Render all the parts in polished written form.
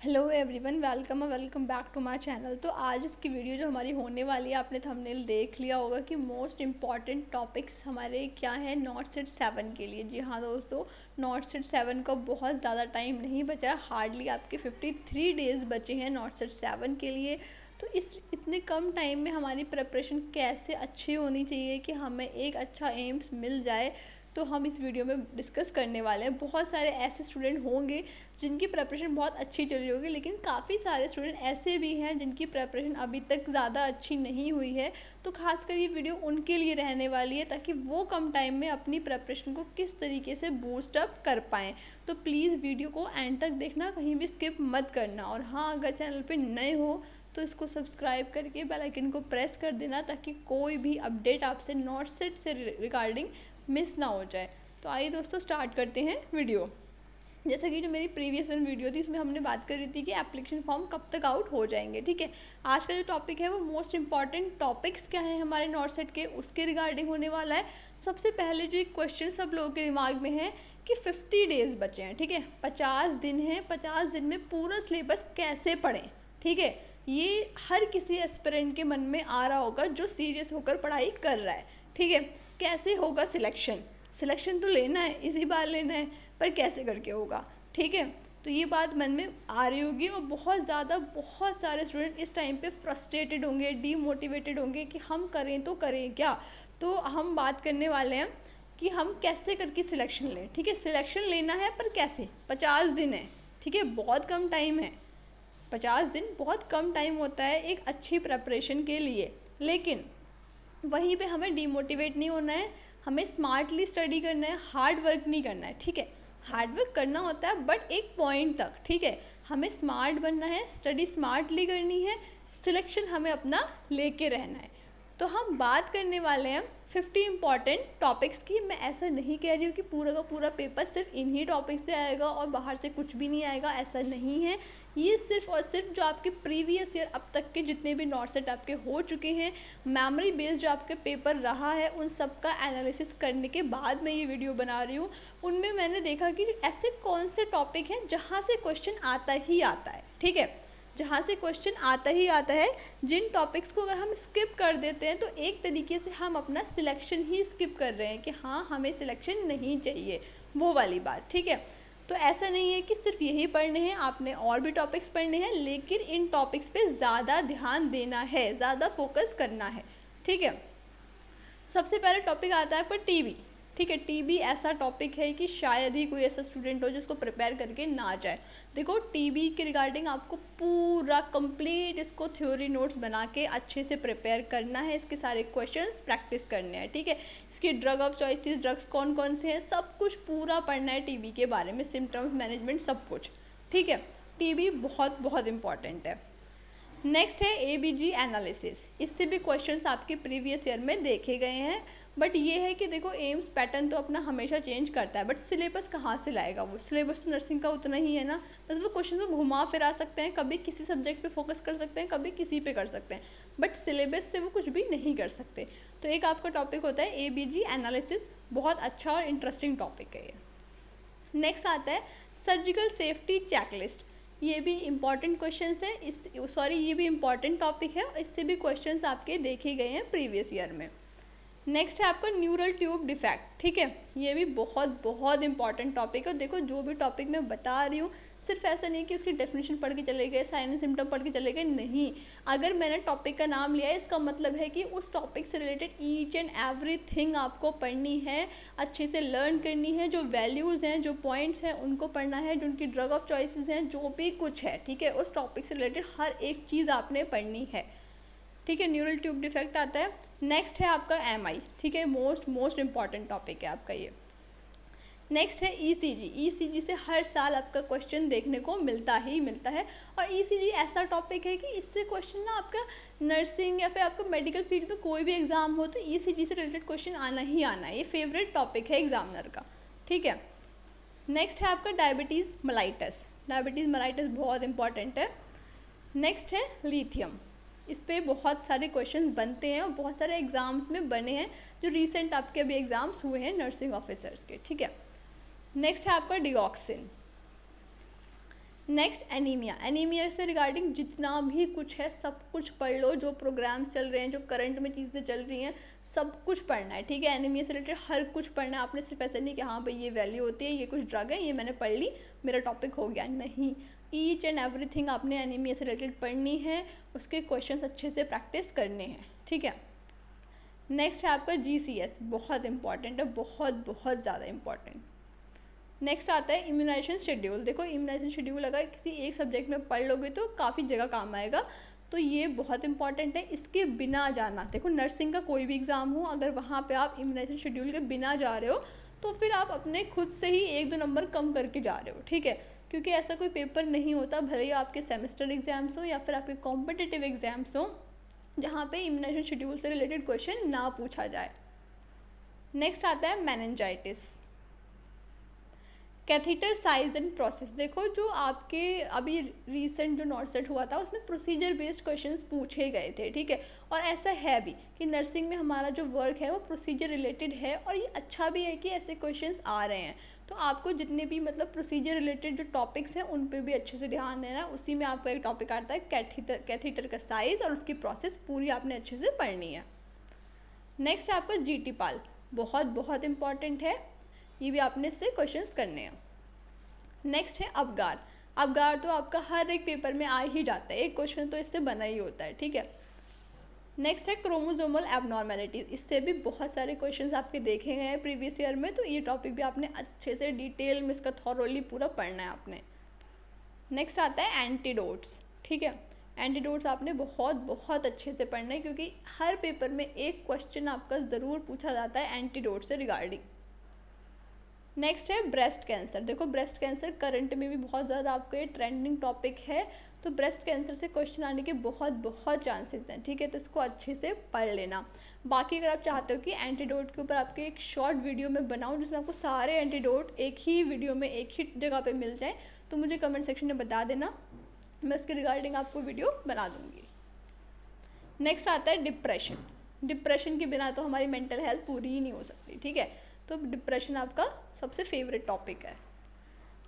Hello everyone, welcome back to my channel. तो आज इसकी वीडियो जो हमारी होने वाली है, आपने थंबनेल देख लिया होगा कि मोस्ट इम्पॉर्टेंट टॉपिक्स हमारे क्या है नॉट सेट 7 के लिए। जी हाँ दोस्तों, नॉट सेट 7 का बहुत ज़्यादा टाइम नहीं बचा है, हार्डली आपके 53 डेज़ बचे हैं नॉट सेट 7 के लिए। तो इस इतने कम टाइम में हमारी प्रिपरेशन कैसे अच्छी होनी चाहिए कि हमें एक अच्छा एम्स मिल जाए, तो हम इस वीडियो में डिस्कस करने वाले हैं। बहुत सारे ऐसे स्टूडेंट होंगे जिनकी प्रिपरेशन बहुत अच्छी चल रही होगी, लेकिन काफ़ी सारे स्टूडेंट ऐसे भी हैं जिनकी प्रिपरेशन अभी तक ज़्यादा अच्छी नहीं हुई है। तो खासकर ये वीडियो उनके लिए रहने वाली है, ताकि वो कम टाइम में अपनी प्रिपरेशन को किस तरीके से बूस्ट अप कर पाएँ। तो प्लीज़ वीडियो को एंड तक देखना, कहीं भी स्किप मत करना। और हाँ, अगर चैनल पर नए हो तो इसको सब्सक्राइब करके बेल आइकन को प्रेस कर देना, ताकि कोई भी अपडेट आपसे नॉट सेट से रिगार्डिंग मिस ना हो जाए। तो आइए दोस्तों, स्टार्ट करते हैं वीडियो। जैसा कि जो मेरी प्रीवियस वीडियो थी उसमें हमने बात करी थी कि एप्लीकेशन फॉर्म कब तक आउट हो जाएंगे। ठीक है, आज का जो टॉपिक है वो मोस्ट इंपॉर्टेंट टॉपिक्स क्या है हमारे नॉट सेट के, उसके रिगार्डिंग होने वाला है। सबसे पहले जो एक क्वेश्चन सब लोगों के दिमाग में है कि 50 डेज़ बचे हैं। ठीक है, 50 दिन हैं, 50 दिन में पूरा सिलेबस कैसे पढ़ें। ठीक है, ये हर किसी एस्पिरेंट के मन में आ रहा होगा जो सीरियस होकर पढ़ाई कर रहा है। ठीक है, कैसे होगा सिलेक्शन तो लेना है, इसी बार लेना है, पर कैसे करके होगा। ठीक है, तो ये बात मन में आ रही होगी और बहुत सारे स्टूडेंट इस टाइम पे फ्रस्ट्रेटेड होंगे, डीमोटिवेटेड होंगे कि हम करें तो करें क्या। तो हम बात करने वाले हैं कि हम कैसे करके सिलेक्शन लें। ठीक है, सिलेक्शन लेना है पर कैसे। 50 दिन है, ठीक है, बहुत कम टाइम है। 50 दिन बहुत कम टाइम होता है एक अच्छी प्रिपरेशन के लिए, लेकिन वहीं पे हमें डीमोटिवेट नहीं होना है, हमें स्मार्टली स्टडी करना है, हार्ड वर्क नहीं करना है। ठीक है, हार्ड वर्क करना होता है बट एक पॉइंट तक। ठीक है, हमें स्मार्ट बनना है, स्टडी स्मार्टली करनी है, सिलेक्शन हमें अपना लेके रहना है। तो हम बात करने वाले हैं 50 इंपॉर्टेंट टॉपिक्स की। मैं ऐसा नहीं कह रही हूँ कि पूरा का पूरा पेपर सिर्फ इन्हीं टॉपिक्स से आएगा और बाहर से कुछ भी नहीं आएगा, ऐसा नहीं है। ये सिर्फ और सिर्फ जो आपके प्रीवियस ईयर अब तक के जितने भी नॉट सेट आपके हो चुके हैं, मेमोरी बेस्ड जो आपके पेपर रहा है, उन सब का एनालिसिस करने के बाद मैं ये वीडियो बना रही हूँ। उनमें मैंने देखा कि ऐसे कौन से टॉपिक हैं जहाँ से क्वेश्चन आता ही आता है। ठीक है, जहाँ से क्वेश्चन आता ही आता है, जिन टॉपिक्स को अगर हम स्किप कर देते हैं तो एक तरीके से हम अपना सिलेक्शन ही स्किप कर रहे हैं कि हाँ, हमें सिलेक्शन नहीं चाहिए, वो वाली बात। ठीक है, तो ऐसा नहीं है कि सिर्फ यही पढ़ने हैं, आपने और भी टॉपिक्स पढ़ने हैं, लेकिन इन टॉपिक्स पे ज़्यादा ध्यान देना है, ज़्यादा फोकस करना है। ठीक है, सबसे पहले टॉपिक आता है आपका टीबी। ठीक है, टीबी ऐसा टॉपिक है कि शायद ही कोई ऐसा स्टूडेंट हो जिसको प्रिपेयर करके ना जाए। देखो, टीबी के रिगार्डिंग आपको पूरा कंप्लीट इसको थ्योरी नोट्स बना के अच्छे से प्रिपेयर करना है, इसके सारे क्वेश्चंस प्रैक्टिस करने हैं। ठीक है, इसके ड्रग ऑफ चॉइसेस, ड्रग्स कौन कौन से हैं, सब कुछ पूरा पढ़ना है टीबी के बारे में, सिम्टम्स मैनेजमेंट सब कुछ। ठीक है, टीबी बहुत बहुत इंपॉर्टेंट है। नेक्स्ट है एबीजी एनालिसिस। इससे भी क्वेश्चंस आपके प्रीवियस ईयर में देखे गए हैं, बट ये है कि देखो, एम्स पैटर्न तो अपना हमेशा चेंज करता है, बट सिलेबस कहाँ से लाएगा वो। सिलेबस तो नर्सिंग का उतना ही है ना, बस वो क्वेश्चन को घुमा फिरा सकते हैं, कभी किसी सब्जेक्ट पे फोकस कर सकते हैं, कभी किसी पे कर सकते हैं, बट सिलेबस से वो कुछ भी नहीं कर सकते। तो एक आपका टॉपिक होता है एबीजी एनालिसिस, बहुत अच्छा और इंटरेस्टिंग टॉपिक है ये। नेक्स्ट आता है सर्जिकल सेफ्टी चेकलिस्ट। ये भी इंपॉर्टेंट क्वेश्चंस है, ये भी इंपॉर्टेंट टॉपिक है, इससे भी क्वेश्चंस आपके देखे गए हैं प्रीवियस ईयर में। नेक्स्ट है आपका न्यूरल ट्यूब डिफेक्ट। ठीक है, ये भी बहुत बहुत इंपॉर्टेंट टॉपिक है। देखो, जो भी टॉपिक मैं बता रही हूँ, सिर्फ ऐसा नहीं कि उसकी डेफिनेशन पढ़ के चले गए, साइन एंड सिम्टम पढ़ के चले गए, नहीं। अगर मैंने टॉपिक का नाम लिया है, इसका मतलब है कि उस टॉपिक से रिलेटेड ईच एंड एवरीथिंग आपको पढ़नी है, अच्छे से लर्न करनी है। जो वैल्यूज़ हैं, जो पॉइंट्स हैं, उनको पढ़ना है, जो उनकी ड्रग ऑफ चॉइसेस हैं, जो भी कुछ है, ठीक है, उस टॉपिक से रिलेटेड हर एक चीज़ आपने पढ़नी है। ठीक है, न्यूरल ट्यूब डिफेक्ट आता है। नेक्स्ट है आपका एमआई। ठीक है, मोस्ट इंपॉर्टेंट टॉपिक है आपका ये। नेक्स्ट है ईसीजी। ईसीजी से हर साल आपका क्वेश्चन देखने को मिलता ही मिलता है, और ईसीजी ऐसा टॉपिक है कि इससे क्वेश्चन ना आपका नर्सिंग या फिर आपका मेडिकल फील्ड में कोई भी एग्जाम हो तो ईसीजी से रिलेटेड क्वेश्चन आना ही आना है, ये फेवरेट टॉपिक है एग्जामिनर का। ठीक है, नेक्स्ट है आपका डायबिटीज़ मेलाइटस। डायबिटीज़ मेलाइटस बहुत इंपॉर्टेंट है। नेक्स्ट है लिथियम। इस पे बहुत सारे क्वेश्चन बनते हैं और बहुत सारे एग्जाम्स में बने हैं, जो रिसेंट आपके अभी एग्जाम्स हुए हैं नर्सिंग ऑफिसर्स के। ठीक है, नेक्स्ट है आपका डिऑक्सिन। नेक्स्ट एनीमिया, एनीमिया से रिगार्डिंग जितना भी कुछ है सब कुछ पढ़ लो, जो प्रोग्राम्स चल रहे हैं, जो करंट में चीज़ें चल रही हैं, सब कुछ पढ़ना है, ठीक है। एनीमिया से रिलेटेड हर कुछ पढ़ना है आपने, सिर्फ ऐसा नहीं कि हाँ भाई ये वैल्यू होती है, ये कुछ ड्रग है, ये मैंने पढ़ ली, मेरा टॉपिक हो गया, नहीं। ईच एंड एवरीथिंग आपने एनीमिया से रिलेटेड पढ़नी है, उसके क्वेश्चन अच्छे से प्रैक्टिस करने हैं, ठीक है। नेक्स्ट है आपका GCS, बहुत इंपॉर्टेंट है, बहुत बहुत ज़्यादा इंपॉर्टेंट। नेक्स्ट आता है इम्यूनाइजेशन शेड्यूल। देखो इम्यूनाइजेशन शेड्यूल अगर किसी एक सब्जेक्ट में पढ़ लोगे तो काफ़ी जगह काम आएगा, तो ये बहुत इंपॉर्टेंट है, इसके बिना जाना। देखो नर्सिंग का कोई भी एग्ज़ाम हो, अगर वहाँ पे आप इम्यूनाइजेशन शेड्यूल के बिना जा रहे हो तो फिर आप अपने खुद से ही 1-2 नंबर कम करके जा रहे हो, ठीक है। क्योंकि ऐसा कोई पेपर नहीं होता, भले ही आपके सेमेस्टर एग्जाम्स हो या फिर आपके कॉम्पिटिटिव एग्जाम्स हो, जहाँ पे इम्यूनाइजेशन शेड्यूल से रिलेटेड क्वेश्चन ना पूछा जाए। नेक्स्ट आता है meningitis. Catheter size and process. देखो जो आपके अभी रीसेंट जो नॉर्सेट हुआ था उसमें प्रोसीजर बेस्ड क्वेश्चंस पूछे गए थे, ठीक है। और ऐसा है भी कि नर्सिंग में हमारा जो वर्क है वो प्रोसीजर रिलेटेड है, और ये अच्छा भी है कि ऐसे क्वेश्चंस आ रहे हैं। तो आपको जितने भी मतलब प्रोसीजर रिलेटेड जो टॉपिक्स हैं उन पर भी अच्छे से ध्यान देना है। उसी में आपका एक टॉपिक आता है कैथीटर का साइज, और उसकी प्रोसेस पूरी आपने अच्छे से पढ़नी है। नेक्स्ट है आपका GT पाल, बहुत बहुत इंपॉर्टेंट है, ये भी आपने इससे क्वेश्चंस करने हैं। नेक्स्ट है अबगार। अबगार तो आपका हर एक पेपर में आ ही जाता है, एक क्वेश्चन तो इससे बना ही होता है, ठीक है। नेक्स्ट है क्रोमोसोमल एबनॉर्मेलिटीज, इससे भी बहुत सारे क्वेश्चंस आपके देखे गए हैं प्रीवियस ईयर में, तो ये टॉपिक भी आपने अच्छे से डिटेल में इसका थॉरोली पूरा पढ़ना है आपने। नेक्स्ट आता है एंटीडोट्स, ठीक है। एंटीडोट्स आपने बहुत बहुत अच्छे से पढ़ना है, क्योंकि हर पेपर में एक क्वेश्चन आपका ज़रूर पूछा जाता है एंटीडोट से रिगार्डिंग। नेक्स्ट है ब्रेस्ट कैंसर। देखो ब्रेस्ट कैंसर करंट में भी बहुत ज़्यादा आपका ये ट्रेंडिंग टॉपिक है, तो ब्रेस्ट कैंसर से क्वेश्चन आने के बहुत बहुत चांसेस हैं, ठीक है। तो इसको अच्छे से पढ़ लेना। बाकी अगर आप चाहते हो कि एंटीडोट के ऊपर आपके एक शॉर्ट वीडियो में बनाऊं जिसमें आपको सारे एंटीडोट एक ही वीडियो में एक ही जगह पे मिल जाए, तो मुझे कमेंट सेक्शन में बता देना, मैं उसके रिगार्डिंग आपको वीडियो बना दूंगी। नेक्स्ट आता है डिप्रेशन। डिप्रेशन के बिना तो हमारी मेंटल हेल्थ पूरी ही नहीं हो सकती, ठीक है। तो डिप्रेशन आपका सबसे फेवरेट टॉपिक है।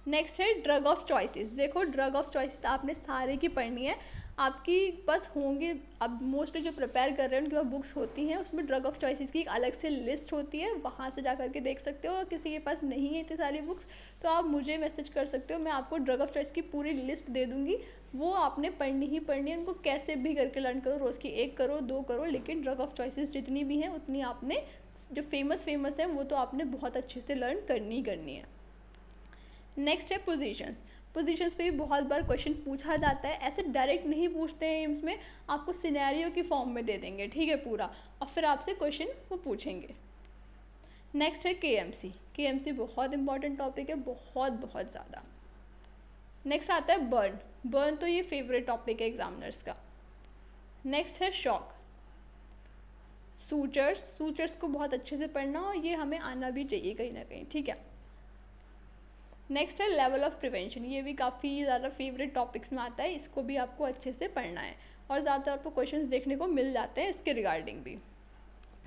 नेक्स्ट है ड्रग ऑफ चॉइसेस। देखो ड्रग ऑफ चॉइसेस आपने सारे की पढ़नी है, आपकी बस होंगे, अब मोस्टली जो प्रिपेयर कर रहे हैं उनके पास बुक्स होती हैं, उसमें ड्रग ऑफ चॉइसेस की एक अलग से लिस्ट होती है, वहाँ से जा करके देख सकते हो। किसी के पास नहीं है इतनी सारी बुक्स तो आप मुझे मैसेज कर सकते हो, मैं आपको ड्रग ऑफ चॉइस की पूरी लिस्ट दे दूँगी, वो आपने पढ़नी ही पढ़नी है। उनको कैसे भी करके लर्न करो, रोज़ की 1 करो 2 करो, लेकिन ड्रग ऑफ चॉइसेस जितनी भी हैं उतनी आपने, जो फेमस है वो तो आपने बहुत अच्छे से लर्न करनी ही करनी है। नेक्स्ट है पोजीशंस। पोजीशंस पे भी बहुत बार क्वेश्चन पूछा जाता है, ऐसे डायरेक्ट नहीं पूछते हैं एम्स में, आपको सिनेरियो की फॉर्म में दे देंगे, ठीक है पूरा, और फिर आपसे क्वेश्चन वो पूछेंगे। नेक्स्ट है KMC। KMC बहुत इंपॉर्टेंट टॉपिक है, बहुत बहुत ज़्यादा। नेक्स्ट आता है बर्न। बर्न तो ये फेवरेट टॉपिक है एग्जामिनर्स का। नेक्स्ट है शॉक। सूचर्स, सूचर्स को बहुत अच्छे से पढ़ना, और ये हमें आना भी चाहिए कहीं ना कहीं, ठीक है। नेक्स्ट है लेवल ऑफ प्रिवेंशन, ये भी काफ़ी ज़्यादा फेवरेट टॉपिक्स में आता है, इसको भी आपको अच्छे से पढ़ना है, और ज़्यादातर आपको क्वेश्चंस देखने को मिल जाते हैं इसके रिगार्डिंग भी।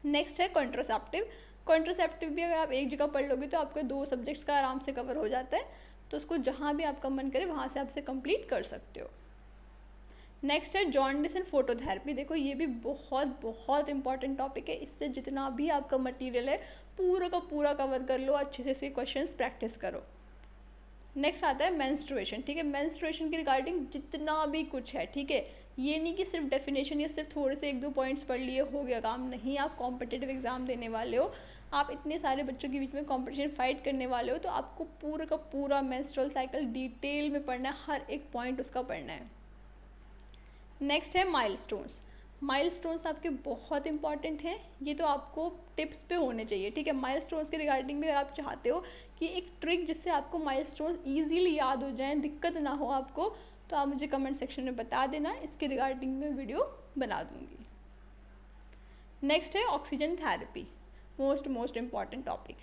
नेक्स्ट है कॉन्ट्रासेप्टिव। कॉन्ट्रासेप्टिव भी अगर आप एक जगह पढ़ लोगे तो आपके 2 सब्जेक्ट्स का आराम से कवर हो जाता है, तो उसको जहाँ भी आपका मन करे वहाँ से आपसे कंप्लीट कर सकते हो। नेक्स्ट है जॉन्डिस एंड फोटोथेरेपी। देखो ये भी बहुत बहुत इंपॉर्टेंट टॉपिक है, इससे जितना भी आपका मटेरियल है पूरा का पूरा कवर कर लो, अच्छे से इसके क्वेश्चंस प्रैक्टिस करो। नेक्स्ट आता है मेंस्ट्रुएशन, ठीक है। मेंस्ट्रुएशन के रिगार्डिंग जितना भी कुछ है, ठीक है, ये नहीं कि सिर्फ डेफिनेशन या सिर्फ थोड़े से 1-2 पॉइंट्स पढ़ लिए हो गया काम, नहीं। आप कॉम्पिटिटिव एग्जाम देने वाले हो, आप इतने सारे बच्चों के बीच में कॉम्पिटिशन फाइट करने वाले हो, तो आपको पूरा का पूरा मेंस्ट्रुअल साइकिल डिटेल में पढ़ना है, हर एक पॉइंट उसका पढ़ना है। नेक्स्ट है माइलस्टोन्स। माइलस्टोन्स आपके बहुत इंपॉर्टेंट हैं, ये तो आपको टिप्स पे होने चाहिए, ठीक है। माइलस्टोन्स के रिगार्डिंग भी अगर आप चाहते हो कि एक ट्रिक जिससे आपको माइलस्टोन्स इजीली याद हो जाएं, दिक्कत ना हो आपको, तो आप मुझे कमेंट सेक्शन में बता देना, इसके रिगार्डिंग में वीडियो बना दूंगी। नेक्स्ट है oxygen therapy, most important topic.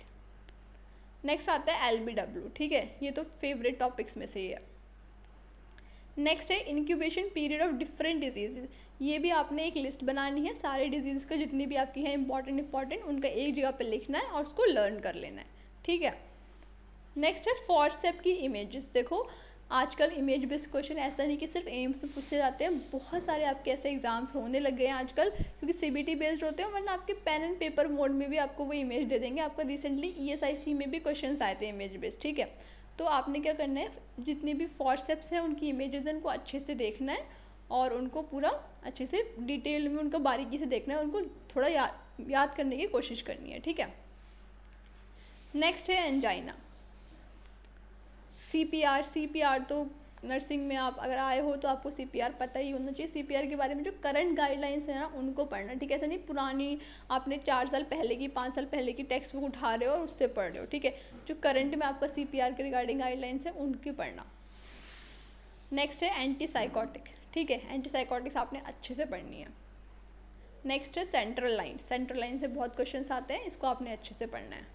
Next आता है LBW, ठीक है, ये तो फेवरेट टॉपिक्स में से ही है। नेक्स्ट है incubation period of different diseases. ये भी आपने एक लिस्ट बनानी है, सारे डिजीज का जितनी भी आपकी है इंपॉर्टेंट उनका एक जगह पे लिखना है और उसको लर्न कर लेना है, ठीक है। नेक्स्ट है फॉरसेप की इमेजेस। देखो आजकल इमेज बेस्ड क्वेश्चन ऐसा नहीं कि सिर्फ एम्स में पूछे जाते हैं, बहुत सारे आपके ऐसे एग्जाम्स होने लग गए हैं आजकल, क्योंकि सीबीटी बेस्ड होते हैं, वरना आपके पेन एंड पेपर मोड में भी आपको वो इमेज दे देंगे। आपका रिसेंटली ईएसआईसी में भी क्वेश्चन आए थे इमेज बेस्ड, ठीक है। तो आपने क्या करना है, जितने भी फॉरसेप्स हैं उनकी इमेजेस उनको अच्छे से देखना है और उनको पूरा अच्छे से डिटेल में उनको बारीकी से देखना है, उनको थोड़ा याद करने की कोशिश करनी है, ठीक है। नेक्स्ट है एंजाइना। सीपीआर, सीपीआर तो नर्सिंग में आप अगर आए हो तो आपको सीपीआर पता ही होना चाहिए। सीपीआर के बारे में जो करंट गाइडलाइंस है ना उनको पढ़ना, ठीक है। ऐसा नहीं पुरानी आपने 4 साल पहले की 5 साल पहले की टेक्स्ट बुक उठा रहे हो और उससे पढ़ रहे हो, ठीक है। जो करंट में आपका सीपीआर के रिगार्डिंग गाइडलाइंस है उनकी पढ़ना। नेक्स्ट है एंटीसाइकोटिक, ठीक है। एंटीसाइकोटिक्स आपने अच्छे से पढ़नी है। नेक्स्ट है सेंट्रल लाइन। सेंट्रल लाइन से बहुत क्वेश्चंस आते हैं, इसको आपने अच्छे से पढ़ना है।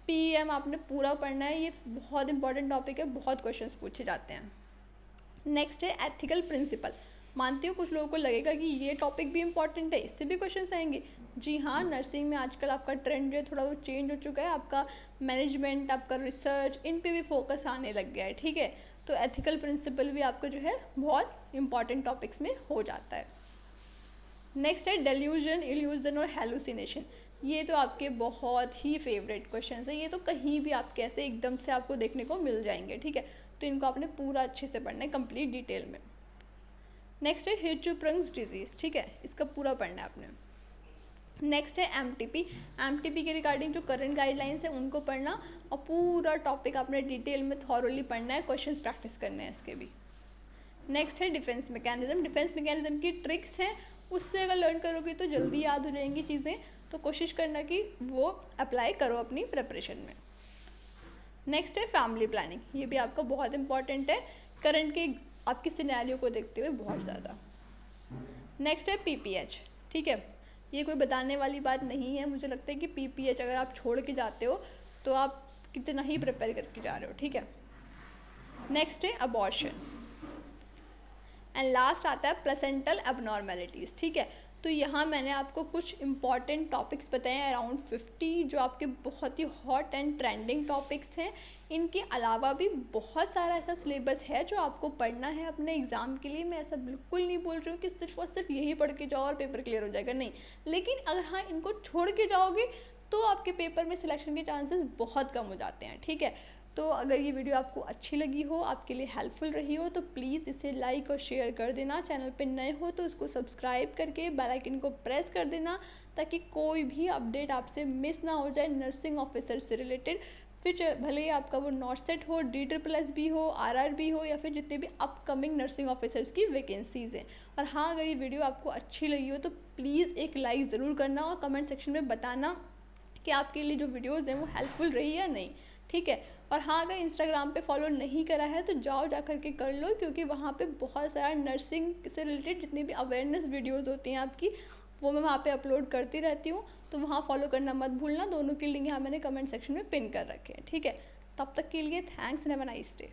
पीएम आपने पूरा पढ़ना है, ये बहुत इंपॉर्टेंट टॉपिक है, बहुत क्वेश्चंस पूछे जाते हैं। नेक्स्ट है एथिकल प्रिंसिपल। मानती हूँ कुछ लोगों को लगेगा कि ये टॉपिक भी इंपॉर्टेंट है, इससे भी क्वेश्चंस आएंगे। जी हाँ, नर्सिंग में आजकल आपका ट्रेंड जो है थोड़ा वो चेंज हो चुका है, आपका मैनेजमेंट, आपका रिसर्च, इन पे भी फोकस आने लग गया है, ठीक है। तो एथिकल प्रिंसिपल भी आपका जो है बहुत इंपॉर्टेंट टॉपिक्स में हो जाता है। नेक्स्ट है डेल्यूजन, इल्यूजन और हेलुसिनेशन। ये तो आपके बहुत ही फेवरेट क्वेश्चन है, ये तो कहीं भी आपके ऐसे एकदम से आपको देखने को मिल जाएंगे, ठीक है। तो इनको आपने पूरा अच्छे से पढ़ना है, कंप्लीट डिटेल में। नेक्स्ट है हिरचुप्रंग्स डिजीज, ठीक है, इसका पूरा पढ़ना है आपने। नेक्स्ट है एमटीपी। एमटीपी के रिगार्डिंग जो करंट गाइडलाइंस है उनको पढ़ना और पूरा टॉपिक आपने डिटेल में थॉरोली पढ़ना है, क्वेश्चन प्रैक्टिस करने हैं इसके भी। नेक्स्ट है डिफेंस मैकेनिज्म। डिफेंस मैकेनिज्म की ट्रिक्स हैं, उससे अगर लर्न करोगे तो जल्दी याद हो जाएंगी चीज़ें, तो कोशिश करना कि वो अप्लाई करो अपनी प्रिपरेशन में। नेक्स्ट है फैमिली प्लानिंग, ये भी आपका बहुत इंपॉर्टेंट है, करंट के आपकी सिनेरियो को देखते हुए बहुत ज़्यादा। नेक्स्ट है पीपीएच, ठीक है। ये कोई बताने वाली बात नहीं है, मुझे लगता है कि पीपीएच अगर आप छोड़ के जाते हो तो आप कितना ही प्रिपेयर करके जा रहे हो, ठीक है। नेक्स्ट है अबॉर्शन एंड लास्ट आता है प्लेसेंटल एबनॉर्मेलिटीज़, ठीक है। तो यहाँ मैंने आपको कुछ इंपॉर्टेंट टॉपिक्स बताए हैं, अराउंड 50 जो आपके बहुत ही हॉट एंड ट्रेंडिंग टॉपिक्स हैं। इनके अलावा भी बहुत सारा ऐसा सिलेबस है जो आपको पढ़ना है अपने एग्ज़ाम के लिए। मैं ऐसा बिल्कुल नहीं बोल रही हूँ कि सिर्फ और सिर्फ यही पढ़ के जाओ और पेपर क्लियर हो जाएगा, नहीं। लेकिन अगर हाँ इनको छोड़ के जाओगे तो आपके पेपर में सिलेक्शन के चांसेस बहुत कम हो जाते हैं, ठीक है। तो अगर ये वीडियो आपको अच्छी लगी हो, आपके लिए हेल्पफुल रही हो, तो प्लीज़ इसे लाइक और शेयर कर देना। चैनल पे नए हो तो उसको सब्सक्राइब करके बेल आइकन को प्रेस कर देना, ताकि कोई भी अपडेट आपसे मिस ना हो जाए नर्सिंग ऑफिसर से रिलेटेड। फिर भले ही आपका वो नॉट सेट हो, DSSS हो, RRB हो, या फिर जितने भी अपकमिंग नर्सिंग ऑफिसर्स की वैकेंसीज़ हैं। और हाँ, अगर ये वीडियो आपको अच्छी लगी हो तो प्लीज़ एक लाइक ज़रूर करना और कमेंट सेक्शन में बताना कि आपके लिए जो वीडियोज़ हैं वो हेल्पफुल रही या नहीं, ठीक है। और हाँ, अगर इंस्टाग्राम पे फॉलो नहीं करा है तो जाओ जा करके कर लो, क्योंकि वहाँ पे बहुत सारा नर्सिंग से रिलेटेड जितनी भी अवेयरनेस वीडियोज़ होती हैं आपकी, वो मैं वहाँ पे अपलोड करती रहती हूँ। तो वहाँ फॉलो करना मत भूलना, दोनों की लिंक यहाँ मैंने कमेंट सेक्शन में पिन कर रखे हैं, ठीक है। तब तक के लिए thanks and have a nice day.